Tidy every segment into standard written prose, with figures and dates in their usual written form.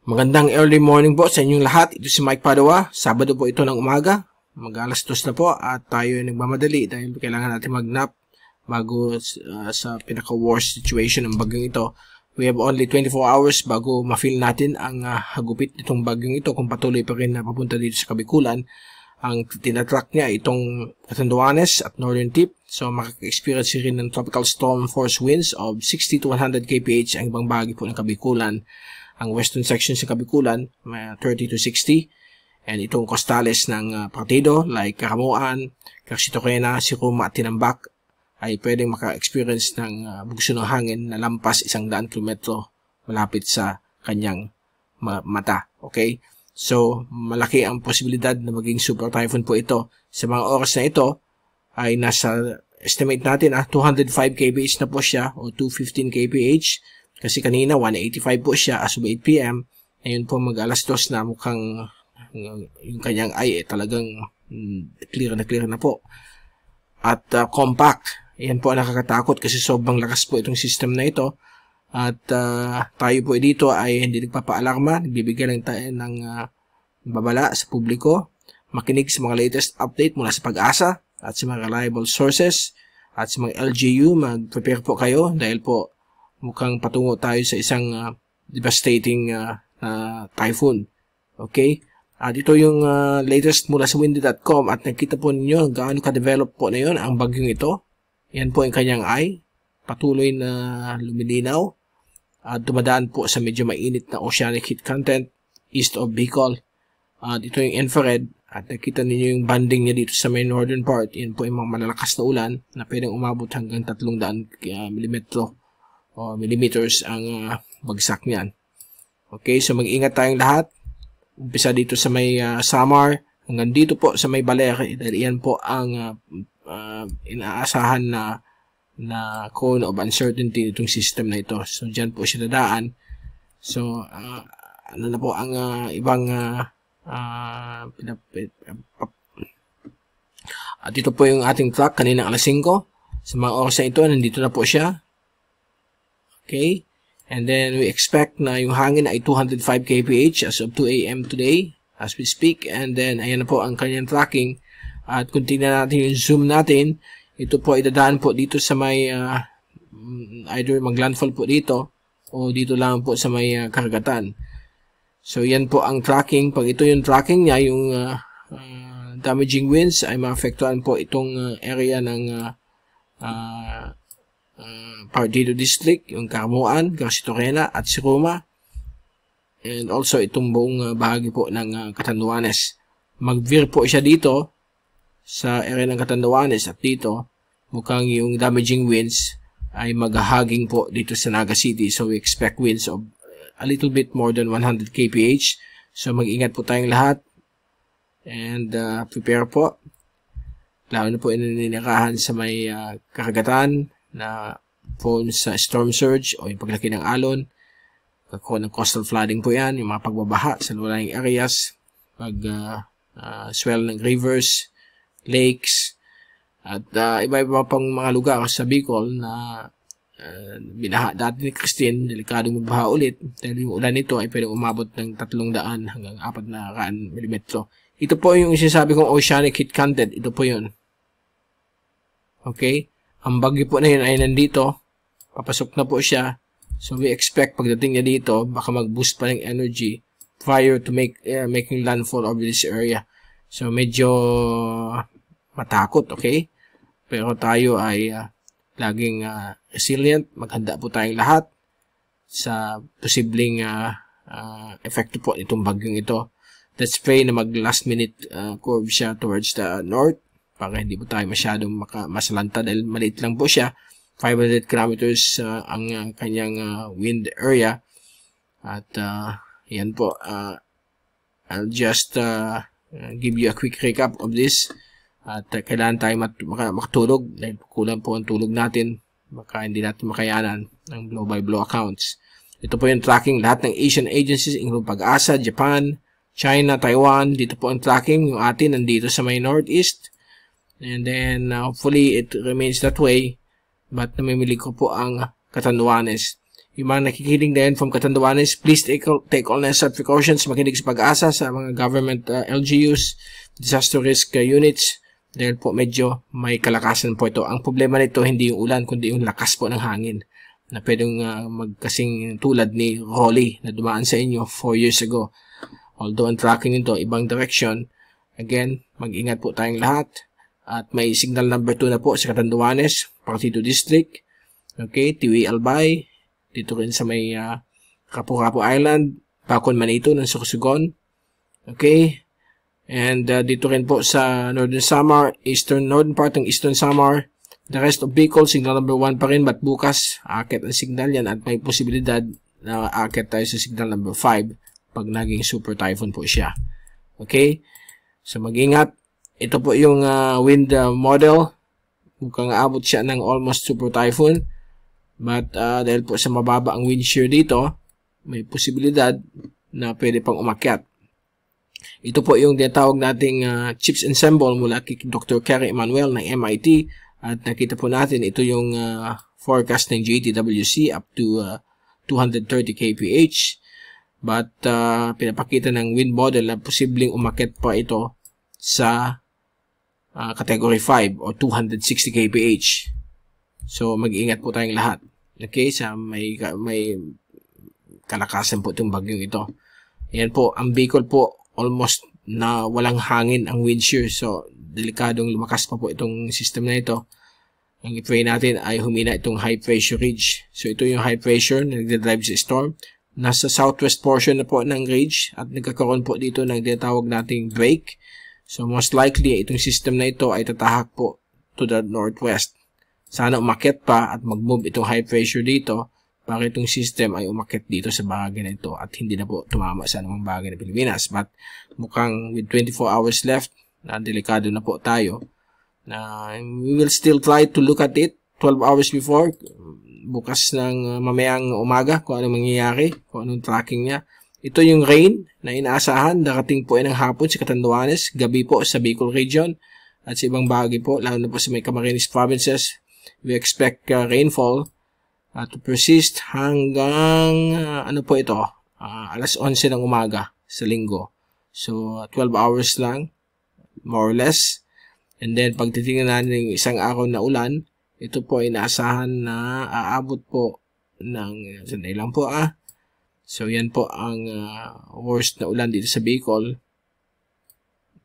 Magandang early morning po sa inyong lahat. Ito si Mike Padua. Sabado po ito ng umaga. Mag-alas 2 na po at tayo ay nagmamadali dahil kailangan natin mag-nap bago sa pinaka-worst situation ng bagyong ito. We have only 24 hours bago ma-feel natin ang hagupit nitong bagyong ito kung patuloy pa rin na papunta dito sa Kabikulan. Ang tinatrack niya itong Catanduanes at Northern Tip. So makaka-experience rin ng tropical storm force winds of 60 to 100 kph ang ibang bahagi po ng Kabikulan. Ang western section sa Kabikulan, 30 to 60. And itong costales ng partido like Caramuan, Carcitoquena, Siruma at Tinambak ay pwedeng maka-experience ng bugso ng hangin na lampas 100 kilometro malapit sa kanyang mata. Okay? So, malaki ang posibilidad na maging super typhoon po ito. Sa mga oras na ito ay nasa, estimate natin 205 kph na po siya o 215 kph. Kasi kanina 185 po siya as of 8 p.m. Ngayon po mag-alas 2 na mukhang yung kanyang eye talagang clear na po. At compact. Yan po ang nakakatakot kasi sobrang lakas po itong system na ito. At tayo po dito ay hindi nagpapaalarma. Nagbibigay lang tayo ng babala sa publiko. Makinig sa mga latest update mula sa Pag-asa at sa mga reliable sources. At sa mga LGU, mag-prepare po kayo dahil po mukhang patungo tayo sa isang devastating typhoon. Okay? At ito yung latest mula sa windy.com at nakita po ninyo gaano ka-develop po na yun ang bagyong ito. Yan po yung kanyang eye. Patuloy na lumilinaw. At dumadaan po sa medyo mainit na oceanic heat content east of Bicol. At ito yung infrared. At nakita ninyo yung banding niya dito sa may northern part. Yan po yung mga malalakas na ulan na pwedeng umabot hanggang 300 milimetro o millimeters ang bagsak niyan. Okay, so mag-ingat tayong lahat. Umpisa dito sa may Samar hanggang dito po sa may Baler. Dahil yan po ang inaasahan na cone of uncertainty itong system na ito. So, dyan po siya dadaan. So, ano na po ang ibang at ito po yung ating track kanina alas 5. Sa mga oras na ito, nandito na po siya. Okay? And then, we expect na yung hangin ay 205 kph as of 2 a.m. today, as we speak. And then, ayan na po ang kanyang tracking. At kung tingnan natin yung zoom natin, ito po ay dadaan po dito sa may, either maglandfall po dito, o dito lang po sa may karagatan. So, yan po ang tracking. Pag ito yung tracking niya, yung damaging winds ay maafektuhan po itong area ng Partido District, yung Caramuan, Carcitoquena at Siruma. And also itong buong bahagi po ng Catanduanes. Mag-veer po siya dito sa area ng Catanduanes at dito mukhang yung damaging winds ay maghahaging po dito sa Naga City. So we expect winds of a little bit more than 100 kph. So mag-ingat po tayong lahat and prepare po. Lalo na po ininirahan sa may karagatan na prone sa storm surge o yung paglaki ng alon. Ng coastal flooding po yan, yung mga pagbabaha sa low-lying areas, swell ng rivers, lakes, at iba-iba pang mga lugar sa Bicol na binaha dati ni Christine, delikadong magbaha ulit dahil yung ulan nito ay pwedeng umabot ng 300 hanggang 400 milimetro. Ito po yung sinasabi kong oceanic heat content, ito po yun. Okay? Ang bagyo po na yun ay nandito. Papasok na po siya. So, we expect pagdating niya dito, baka mag-boost pa ng energy prior to making landfall over this area. So, medyo matakot, okay? Pero tayo ay laging resilient. Maghanda po tayong lahat sa posibleng epekto po itong bagyong ito. Let's pray na mag-last minute curve siya towards the north. Para hindi po tayo masyadong masalanta dahil maliit lang po siya. 500 kilometers ang kanyang wind area. At yan po. I'll just give you a quick recap of this. At kailangan tayo makatulog dahil kulang po ang tulog natin. Baka hindi natin makayanan ng blow-by-blow accounts. Ito po yung tracking lahat ng Asian agencies, including Pag-asa, Japan, China, Taiwan. Dito po ang tracking. Yung atin nandito sa may northeast. And then, hopefully, it remains that way. But namimili ko po ang Catanduanes. Yung mga nakikinig na yun from Catanduanes, please take all necessary precautions, makinig sa Pag-asa, sa mga government LGUs, disaster risk units, dahil po medyo may kalakasan po ito. Ang problema nito hindi yung ulan, kundi yung lakas po ng hangin na pwedeng magkasing tulad ni Rolly na dumaan sa inyo 4 years ago. Although ang tracking nito, ibang direction, again, mag-ingat po tayong lahat. At may signal number 2 na po sa Catanduanes, Partido District, okay, Tiwi Albay, dito rin sa may Kapu-Kapu Island, Pakon Manito ng Sorsogon. Okay? And dito rin po sa Northern Samar, northern part ng Eastern Samar. The rest of Bicol, signal number 1 pa rin, but bukas, aakit ang signal yan at may posibilidad na aakit tayo sa signal number 5 pag naging super typhoon po siya. Okay? So mag-ingat. Ito po yung wind model. Mukhang aabot siya ng almost super typhoon. But dahil po sa mababa ang wind shear dito, may posibilidad na pwede pang umakyat. Ito po yung tinatawag nating chips ensemble mula kay Dr. Kerry Emanuel ng MIT. At nakita po natin, ito yung forecast ng JTWC up to 230 kph. But pinapakita ng wind model na posibleng umakyat pa ito sa category 5 o 260 kph. So mag-ingat po tayong lahat. Okay, sa may kalakasan po itong bagyong ito. Yan po, ang Bicol po almost na walang hangin ang wind shear. So delikadong lumakas pa po itong system na ito. Ang i-pray natin ay humina itong high pressure ridge. So ito yung high pressure na nagdadrive sa storm. Nasa southwest portion na po ng ridge at nagkakaroon po dito ng tinatawag nating break. So most likely itong system na ito ay tatahak po to the northwest. Sana umakyat pa at mag-move itong high pressure dito para itong system ay umakyat dito sa bahagi na ito at hindi na po tumama sa anumang bahagi ng Pilipinas. But mukhang with 24 hours left, na delikado na po tayo. We will still try to look at it 12 hours before, bukas ng mamayang umaga, kung anong mangyayari, kung anong tracking niya. Ito yung rain na inaasahan, darating po ng hapon sa Catanduanes, gabi po sa Bicol region, at sa ibang bahagi po, lalo na po sa may Camarines provinces. We expect rainfall to persist hanggang, ano po ito, alas 11 ng umaga sa linggo. So, 12 hours lang, more or less. And then, pag titingnan natin yung isang araw na ulan, ito po ay inaasahan na aabot po ng, sandali lang po So, yan po ang worst na ulan dito sa Bicol.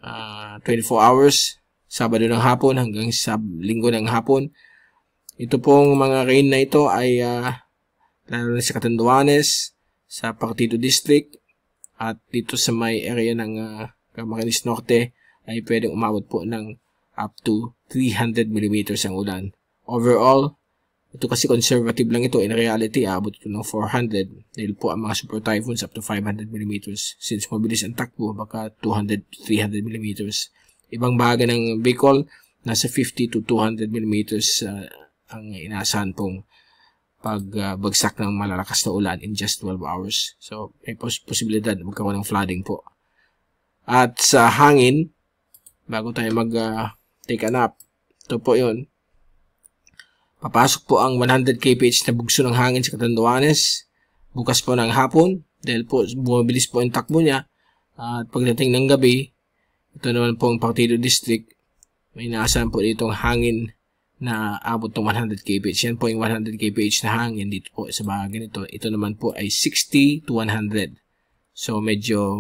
24 hours, Sabado ng hapon hanggang sa linggo ng hapon. Ito pong mga rain na ito ay lalo na sa Catanduanes, sa Partido District, at dito sa may area ng Camarines Norte ay pwedeng umabot po ng up to 300 mm ang ulan. Overall, ito kasi conservative lang ito. In reality, abot ito ng 400. Dahil po ang mga super typhoons up to 500 mm. Since mabilis ang takbo, baka 200-300 mm. Ibang bahagi ng Bicol, nasa 50 to 200 mm ang inaasahan pong pagbagsak ng malalakas na ulan in just 12 hours. So, may posibilidad na magkaroon ng flooding po. At sa hangin, bago tayo take a nap, ito po yun. Papasok po ang 100 kph na bugso ng hangin sa Catanduanes bukas po ng hapon dahil po bumabilis po yung takbo niya. At pagdating ng gabi, ito naman po ang Partido District, may inaasahan po ditong hangin na abot ng 100 kph. Yan po yung 100 kph na hangin dito po sa bahagi nito. Ito naman po ay 60 to 100. So, medyo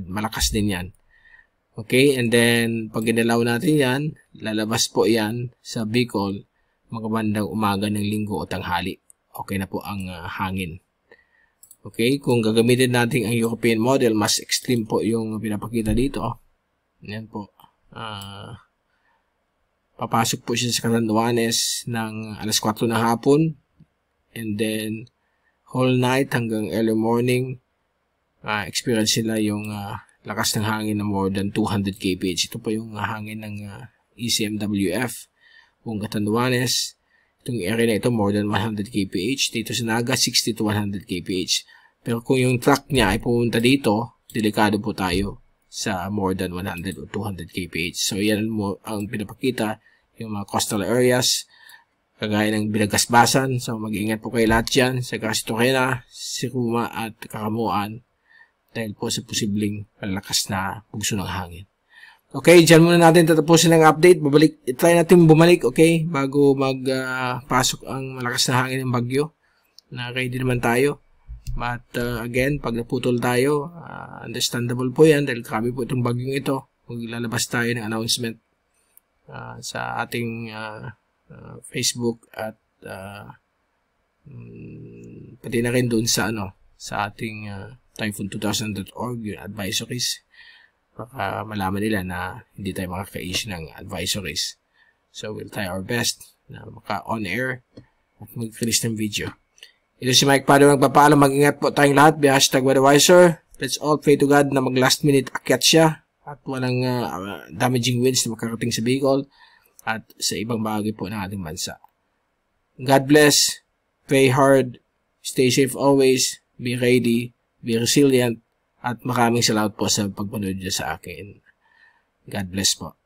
malakas din yan. Okay, and then, pag ginalaw natin yan, lalabas po yan sa Bicol, mga bandang umaga ng linggo o tanghali. Okay na po ang hangin. Okay, kung gagamitin natin ang European model, mas extreme po yung pinapakita dito. Yan po. Papasok po siya sa Catanduanes ng alas 4 ng hapon. And then, whole night hanggang early morning, experience sila yung lakas ng hangin na more than 200 kph. Ito po yung hangin ng ECMWF, buong Catanduanes. Itong area na ito, more than 100 kph. Dito sa Naga, 60 to 100 kph. Pero kung yung track niya ay pumunta dito, delikado po tayo sa more than 100 or 200 kph. So, yan mo ang pinapakita, yung mga coastal areas. kagaya ng binagasbasan. So mag-iingat po kayo lahat dyan sa Castorena, Siruma at Kakamuan dahil po sa posibleng malakas na bugso ng hangin. Okay, dyan muna natin tatapusin ang update. Try natin bumalik, okay, bago magpasok ang malakas na hangin ng bagyo. Na-ready naman tayo. But again, pag naputol tayo, understandable po yan dahil grabe po itong bagyong ito. Maglalabas tayo ng announcement sa ating Facebook at pati na rin doon sa sa ating typhoon2000.org yung advisories. Baka malaman nila na hindi tayo makaka-issue ng advisories. So we'll try our best na maka-on air at mag-release ng video. Ito si Mike Padua magpapaalam. Mag-ingat po tayong lahat via #weatherwiser. Let's all pray to God na mag-last minute akyat siya at walang damaging winds na makarating sa Bicol at sa ibang bahagi po ng ating bansa. God bless. Pray hard. Stay safe always. Be ready. Be resilient. At maraming salamat po sa pagpanood niyo sa akin. God bless po.